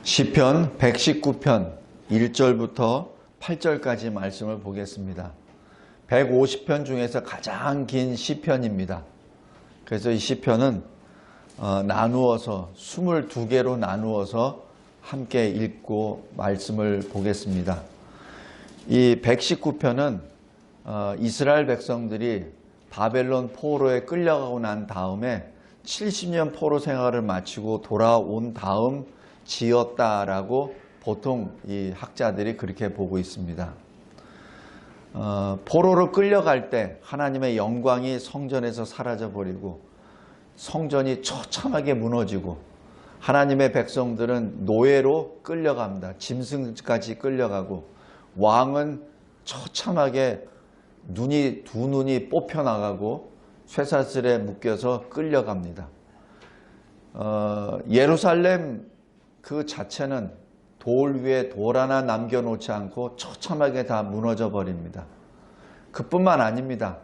시편 119편 1절부터 8절까지 말씀을 보겠습니다. 150편 중에서 가장 긴 시편입니다. 그래서 이 시편은 나누어서 22개로 나누어서 함께 읽고 말씀을 보겠습니다. 이 119편은 이스라엘 백성들이 바벨론 포로에 끌려가고 난 다음에 70년 포로 생활을 마치고 돌아온 다음 지었다라고 보통 이 학자들이 그렇게 보고 있습니다. 포로로 끌려갈 때 하나님의 영광이 성전에서 사라져버리고 성전이 처참하게 무너지고 하나님의 백성들은 노예로 끌려갑니다. 짐승까지 끌려가고 왕은 처참하게 두 눈이 뽑혀나가고 쇠사슬에 묶여서 끌려갑니다. 예루살렘 그 자체는 돌 위에 돌 하나 남겨놓지 않고 처참하게 다 무너져 버립니다. 그뿐만 아닙니다.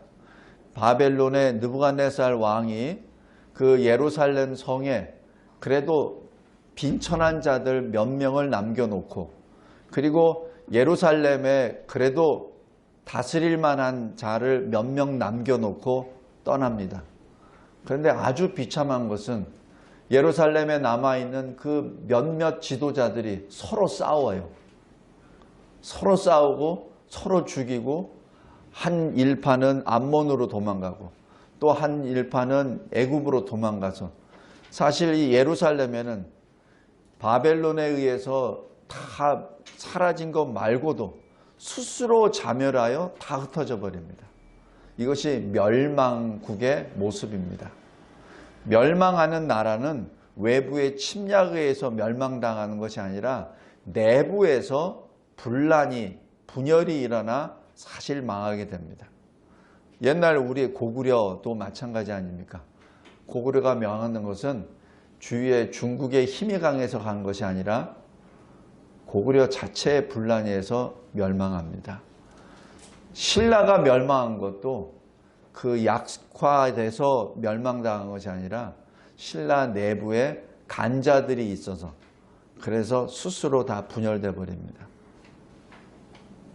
바벨론의 느부갓네살 왕이 그 예루살렘 성에 그래도 빈천한 자들 몇 명을 남겨놓고 그리고 예루살렘에 그래도 다스릴 만한 자를 몇 명 남겨놓고 떠납니다. 그런데 아주 비참한 것은 예루살렘에 남아있는 그 몇몇 지도자들이 서로 싸워요. 서로 싸우고 서로 죽이고 한 일파는 암몬으로 도망가고 또 한 일파는 애굽으로 도망가서 사실 이 예루살렘에는 바벨론에 의해서 다 사라진 것 말고도 스스로 자멸하여 다 흩어져 버립니다. 이것이 멸망국의 모습입니다. 멸망하는 나라는 외부의 침략에 의해서 멸망당하는 것이 아니라 내부에서 분열이 일어나 사실 망하게 됩니다. 옛날 우리 고구려도 마찬가지 아닙니까? 고구려가 명하는 것은 주위에 중국의 힘이 강해서 간 것이 아니라 고구려 자체의 분란에 의해서 멸망합니다. 신라가 멸망한 것도 그 약화돼서 멸망당한 것이 아니라 신라 내부에 간자들이 있어서 그래서 스스로 다 분열돼 버립니다.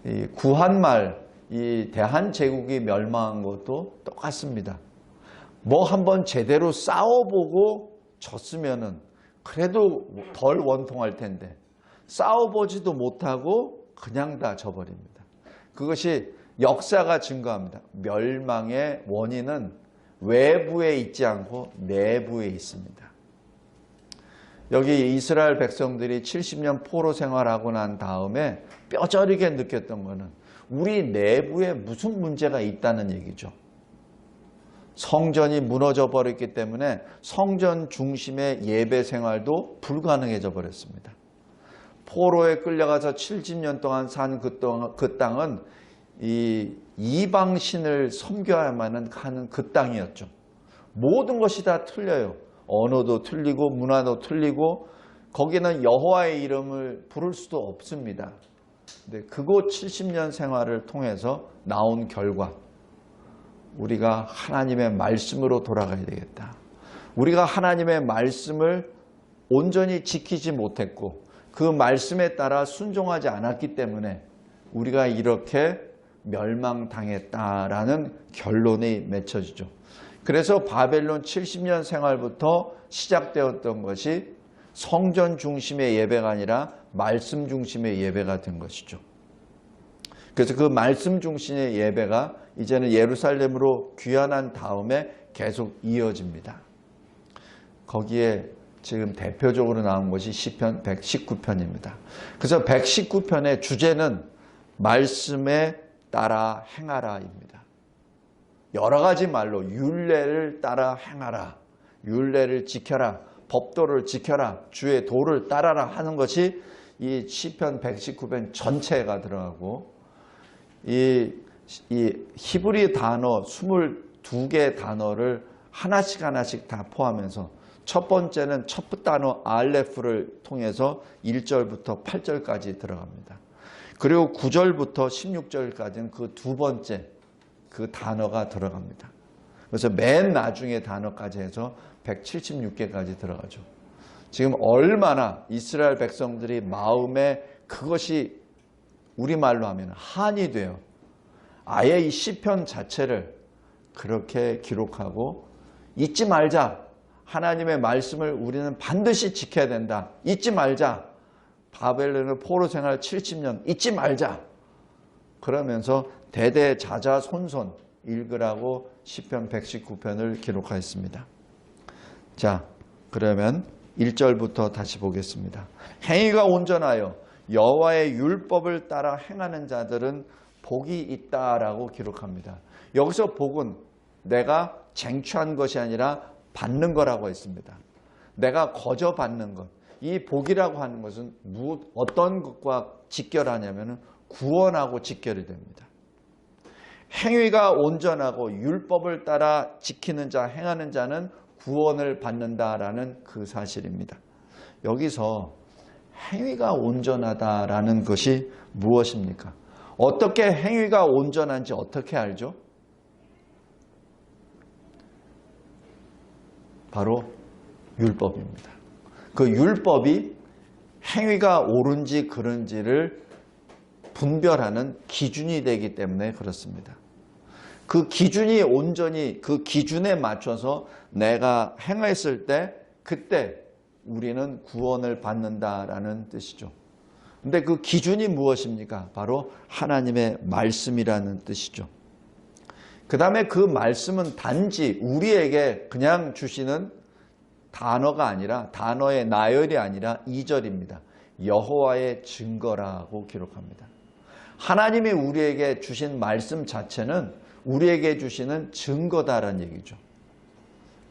이 구한말 이 대한제국이 멸망한 것도 똑같습니다. 뭐 한번 제대로 싸워보고 졌으면은 그래도 덜 원통할 텐데 싸워보지도 못하고 그냥 다 져버립니다. 그것이 역사가 증거합니다. 멸망의 원인은 외부에 있지 않고 내부에 있습니다. 여기 이스라엘 백성들이 70년 포로 생활하고 난 다음에 뼈저리게 느꼈던 것은 우리 내부에 무슨 문제가 있다는 얘기죠. 성전이 무너져 버렸기 때문에 성전 중심의 예배 생활도 불가능해져 버렸습니다. 포로에 끌려가서 70년 동안 산 그 땅은 이 이방신을 섬겨야만 하는 그 땅이었죠. 모든 것이 다 틀려요. 언어도 틀리고 문화도 틀리고 거기는 여호와의 이름을 부를 수도 없습니다. 근데 그곳 70년 생활을 통해서 나온 결과 우리가 하나님의 말씀으로 돌아가야 되겠다. 우리가 하나님의 말씀을 온전히 지키지 못했고 그 말씀에 따라 순종하지 않았기 때문에 우리가 이렇게 멸망당했다라는 결론이 맺혀지죠. 그래서 바벨론 70년 생활부터 시작되었던 것이 성전 중심의 예배가 아니라 말씀 중심의 예배가 된 것이죠. 그래서 그 말씀 중심의 예배가 이제는 예루살렘으로 귀환한 다음에 계속 이어집니다. 거기에 지금 대표적으로 나온 것이 시편 119편입니다. 그래서 119편의 주제는 말씀에 따라 행하라입니다. 여러 가지 말로 율례를 따라 행하라, 율례를 지켜라, 법도를 지켜라, 주의 도를 따라라 하는 것이 이 시편 119편 전체가 들어가고 이 히브리 단어 22개 단어를 하나씩 다 포함해서 첫 번째는 첫 단어 알레프를 통해서 1절부터 8절까지 들어갑니다. 그리고 9절부터 16절까지는 그 두 번째 그 단어가 들어갑니다. 그래서 맨 나중에 단어까지 해서 176개까지 들어가죠. 지금 얼마나 이스라엘 백성들이 마음에 그것이 우리말로 하면 한이 돼요. 아예 이 시편 자체를 그렇게 기록하고 잊지 말자. 하나님의 말씀을 우리는 반드시 지켜야 된다. 잊지 말자. 바벨론의 포로 생활 70년 잊지 말자. 그러면서 대대자자손손 읽으라고 시편 119편을 기록하였습니다. 자, 그러면 1절부터 다시 보겠습니다. 행위가 온전하여 여호와의 율법을 따라 행하는 자들은 복이 있다라고 기록합니다. 여기서 복은 내가 쟁취한 것이 아니라 받는 거라고 했습니다. 내가 거저 받는 것. 이 복이라고 하는 것은 어떤 것과 직결하냐면 구원하고 직결이 됩니다. 행위가 온전하고 율법을 따라 지키는 자, 행하는 자는 구원을 받는다라는 그 사실입니다. 여기서 행위가 온전하다라는 것이 무엇입니까? 어떻게 행위가 온전한지 어떻게 알죠? 바로 율법입니다. 그 율법이 행위가 옳은지 그른지를 분별하는 기준이 되기 때문에 그렇습니다. 그 기준이 온전히 그 기준에 맞춰서 내가 행했을 때 그때 우리는 구원을 받는다라는 뜻이죠. 근데 그 기준이 무엇입니까? 바로 하나님의 말씀이라는 뜻이죠. 그 다음에 그 말씀은 단지 우리에게 그냥 주시는 단어가 아니라 단어의 나열이 아니라 2절입니다. 여호와의 증거라고 기록합니다. 하나님이 우리에게 주신 말씀 자체는 우리에게 주시는 증거다라는 얘기죠.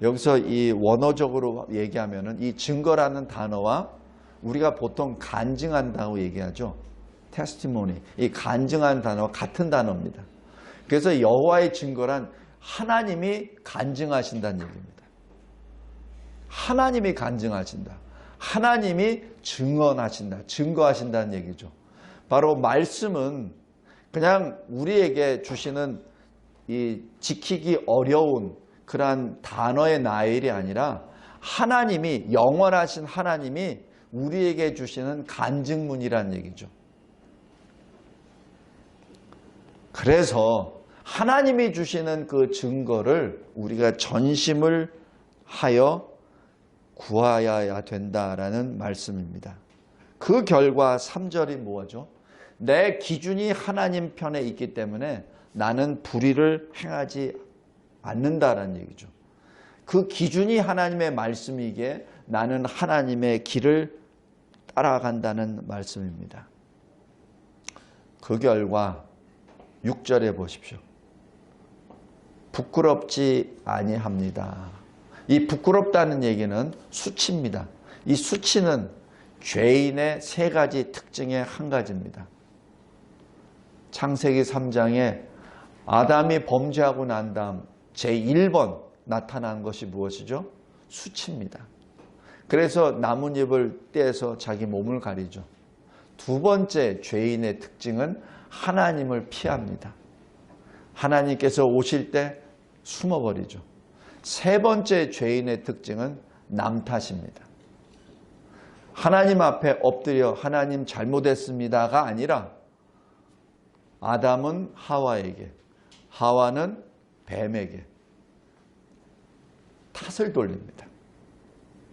여기서 이 원어적으로 얘기하면은 이 증거라는 단어와 우리가 보통 간증한다고 얘기하죠. 테스티모니. 이 간증한 단어와 같은 단어입니다. 그래서 여호와의 증거란 하나님이 간증하신다는 얘기입니다. 하나님이 간증하신다. 하나님이 증언하신다. 증거하신다는 얘기죠. 바로 말씀은 그냥 우리에게 주시는 이 지키기 어려운 그러한 단어의 나열이 아니라 하나님이 영원하신 하나님이 우리에게 주시는 간증문이라는 얘기죠. 그래서 하나님이 주시는 그 증거를 우리가 전심을 하여 구하여야 된다라는 말씀입니다. 그 결과 3절이 뭐죠? 내 기준이 하나님 편에 있기 때문에 나는 불의를 행하지 않는다라는 얘기죠. 그 기준이 하나님의 말씀이기에 나는 하나님의 길을 따라간다는 말씀입니다. 그 결과 6절에 보십시오. 부끄럽지 아니합니다. 이 부끄럽다는 얘기는 수치입니다. 이 수치는 죄인의 세 가지 특징의 한 가지입니다. 창세기 3장에 아담이 범죄하고 난 다음 제1번 나타난 것이 무엇이죠? 수치입니다. 그래서 나뭇잎을 떼서 자기 몸을 가리죠. 두 번째 죄인의 특징은 하나님을 피합니다. 하나님께서 오실 때 숨어버리죠. 세 번째 죄인의 특징은 남 탓입니다. 하나님 앞에 엎드려 하나님 잘못했습니다가 아니라 아담은 하와에게, 하와는 뱀에게 탓을 돌립니다.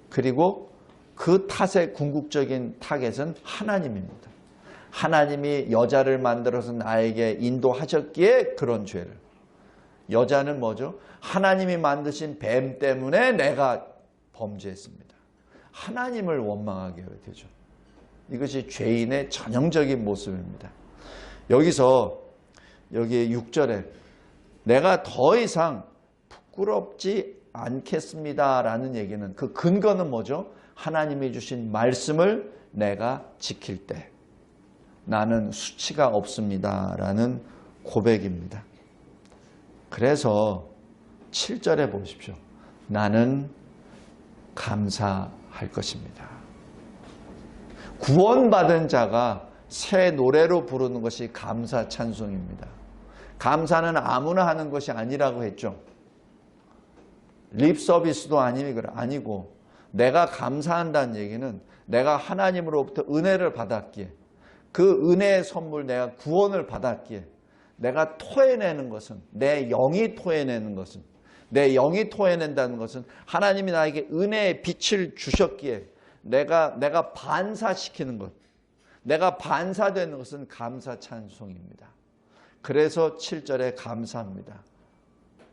그리고 그 탓의 궁극적인 타겟은 하나님입니다. 하나님이 여자를 만들어서 나에게 인도하셨기에 그런 죄를. 여자는 뭐죠? 하나님이 만드신 뱀 때문에 내가 범죄했습니다. 하나님을 원망하게 되죠. 이것이 죄인의 전형적인 모습입니다. 여기서 여기 6절에 내가 더 이상 부끄럽지 않겠습니다라는 얘기는 그 근거는 뭐죠? 하나님이 주신 말씀을 내가 지킬 때 나는 수치가 없습니다라는 고백입니다. 그래서 7절에 보십시오. 나는 감사할 것입니다. 구원받은 자가 새 노래로 부르는 것이 감사 찬송입니다. 감사는 아무나 하는 것이 아니라고 했죠. 립 서비스도 아니고 내가 감사한다는 얘기는 내가 하나님으로부터 은혜를 받았기에 그 은혜의 선물 내가 구원을 받았기에 내가 토해내는 것은 내 영이 토해내는 것은 내 영이 토해낸다는 것은 하나님이 나에게 은혜의 빛을 주셨기에 내가 반사시키는 것 내가 반사되는 것은 감사 찬송입니다. 그래서 7절에 감사합니다.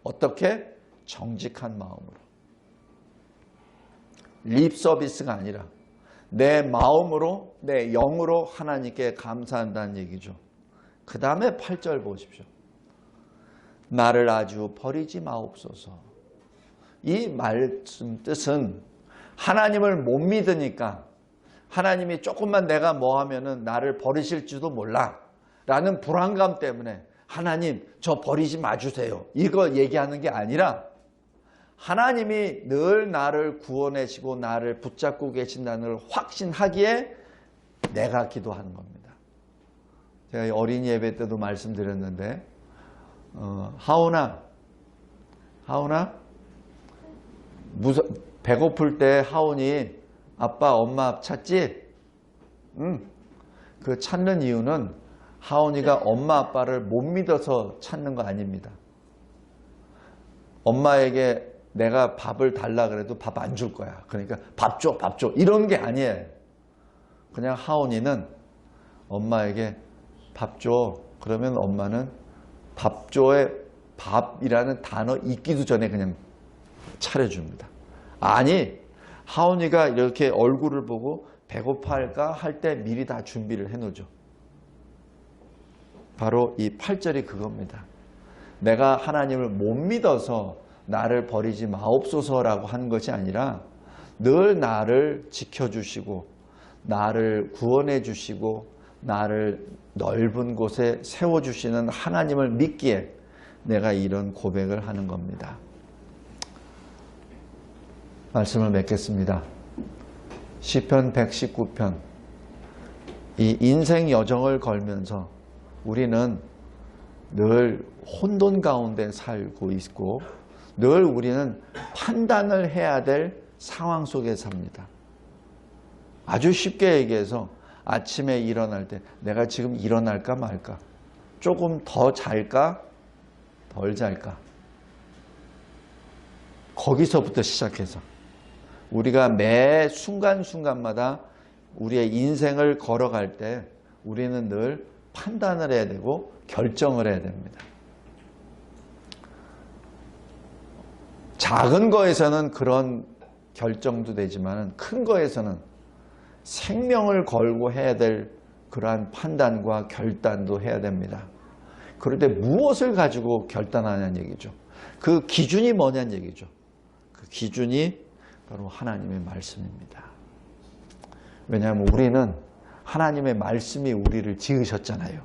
어떻게? 정직한 마음으로. 립 서비스가 아니라 내 마음으로 내 영으로 하나님께 감사한다는 얘기죠. 그 다음에 8절 보십시오. 나를 아주 버리지 마옵소서. 이 말씀 뜻은 하나님을 못 믿으니까 하나님이 조금만 내가 뭐 하면은 나를 버리실지도 몰라 라는 불안감 때문에 하나님 저 버리지 마주세요 이거 얘기하는 게 아니라 하나님이 늘 나를 구원하시고 나를 붙잡고 계신다는 걸 확신하기에 내가 기도하는 겁니다. 제가 어린이 예배 때도 말씀드렸는데 하온아 배고플 때 하온이 아빠 엄마 찾지? 그 찾는 이유는 하온이가 엄마 아빠를 못 믿어서 찾는 거 아닙니다. 엄마에게 내가 밥을 달라 그래도 밥 안 줄 거야. 그러니까 밥 줘 이런 게 아니에요. 그냥 하온이는 엄마에게 밥 줘. 그러면 엄마는 밥 줘의 밥이라는 단어 있기도 전에 그냥 차려줍니다. 아니 하온이가 이렇게 얼굴을 보고 배고파할까 할 때 미리 다 준비를 해놓죠. 바로 이 8절이 그겁니다. 내가 하나님을 못 믿어서 나를 버리지 마옵소서라고 하는 것이 아니라 늘 나를 지켜주시고 나를 구원해 주시고 나를 넓은 곳에 세워주시는 하나님을 믿기에 내가 이런 고백을 하는 겁니다. 말씀을 맺겠습니다. 시편 119편 이 인생 여정을 걸면서 우리는 늘 혼돈 가운데 살고 있고 늘 우리는 판단을 해야 될 상황 속에 삽니다. 아주 쉽게 얘기해서 아침에 일어날 때 내가 지금 일어날까 말까 조금 더 잘까 덜 잘까 거기서부터 시작해서 우리가 매 순간순간마다 우리의 인생을 걸어갈 때 우리는 늘 판단을 해야 되고 결정을 해야 됩니다. 작은 거에서는 그런 결정도 되지만 큰 거에서는 생명을 걸고 해야 될 그러한 판단과 결단도 해야 됩니다. 그런데 무엇을 가지고 결단하냐는 얘기죠. 그 기준이 뭐냐는 얘기죠. 그 기준이 바로 하나님의 말씀입니다. 왜냐하면 우리는 하나님의 말씀이 우리를 지으셨잖아요.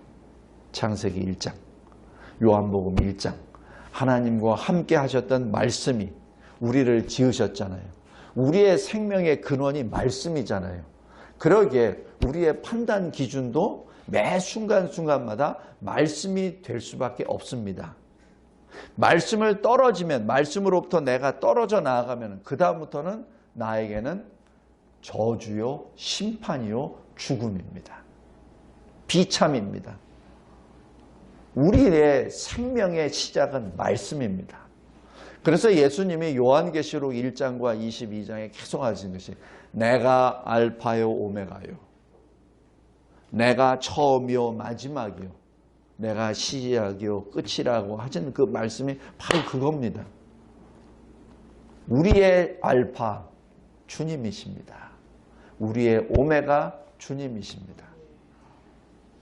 창세기 1장, 요한복음 1장 하나님과 함께 하셨던 말씀이 우리를 지으셨잖아요. 우리의 생명의 근원이 말씀이잖아요. 그러기에 우리의 판단 기준도 매 순간순간마다 말씀이 될 수밖에 없습니다. 말씀을 떨어지면 말씀으로부터 내가 떨어져 나아가면 그 다음부터는 나에게는 저주요 심판이요 죽음입니다. 비참입니다. 우리의 생명의 시작은 말씀입니다. 그래서 예수님이 요한계시록 1장과 22장에 계속 하신 것이 내가 알파요 오메가요. 내가 처음이요 마지막이요. 내가 시작이요 끝이라고 하신 그 말씀이 바로 그겁니다. 우리의 알파 주님이십니다. 우리의 오메가 주님이십니다.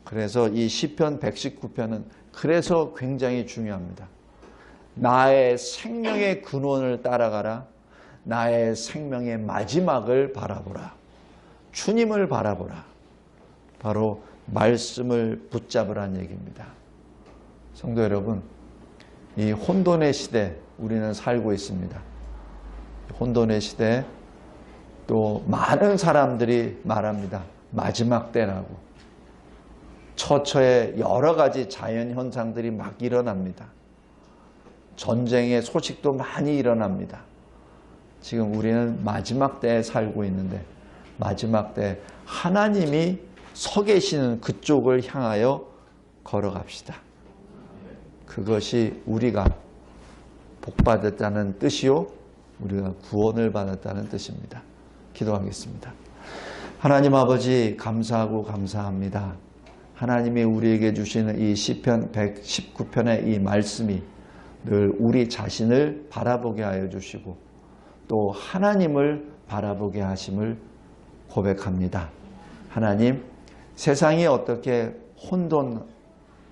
그래서 이 시편 119편은 그래서 굉장히 중요합니다. 나의 생명의 근원을 따라가라. 나의 생명의 마지막을 바라보라. 주님을 바라보라. 바로 말씀을 붙잡으라는 얘기입니다. 성도 여러분, 이 혼돈의 시대 우리는 살고 있습니다. 혼돈의 시대 또 많은 사람들이 말합니다. 마지막 때라고. 처처에 여러 가지 자연현상들이 막 일어납니다. 전쟁의 소식도 많이 일어납니다. 지금 우리는 마지막 때에 살고 있는데 마지막 때 하나님이 서 계시는 그쪽을 향하여 걸어갑시다. 그것이 우리가 복받았다는 뜻이요, 우리가 구원을 받았다는 뜻입니다. 기도하겠습니다. 하나님 아버지, 감사하고 감사합니다. 하나님이 우리에게 주시는 이 시편 119편의 이 말씀이 늘 우리 자신을 바라보게 하여 주시고 또 하나님을 바라보게 하심을 고백합니다. 하나님, 세상이 어떻게 혼돈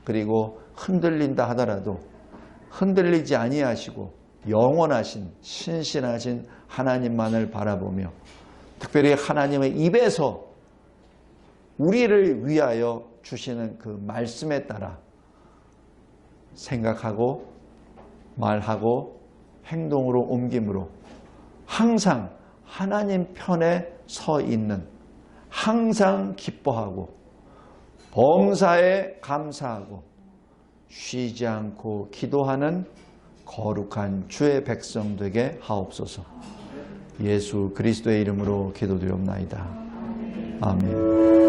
그리고 흔들린다 하더라도 흔들리지 아니하시고 영원하신 신실하신 하나님만을 바라보며 특별히 하나님의 입에서 우리를 위하여 주시는 그 말씀에 따라 생각하고 말하고 행동으로 옮김으로 항상 하나님 편에 서 있는, 항상 기뻐하고 범사에 감사하고 쉬지 않고 기도하는 거룩한 주의 백성 되게 하옵소서. 예수 그리스도의 이름으로 기도드리옵나이다. 아멘.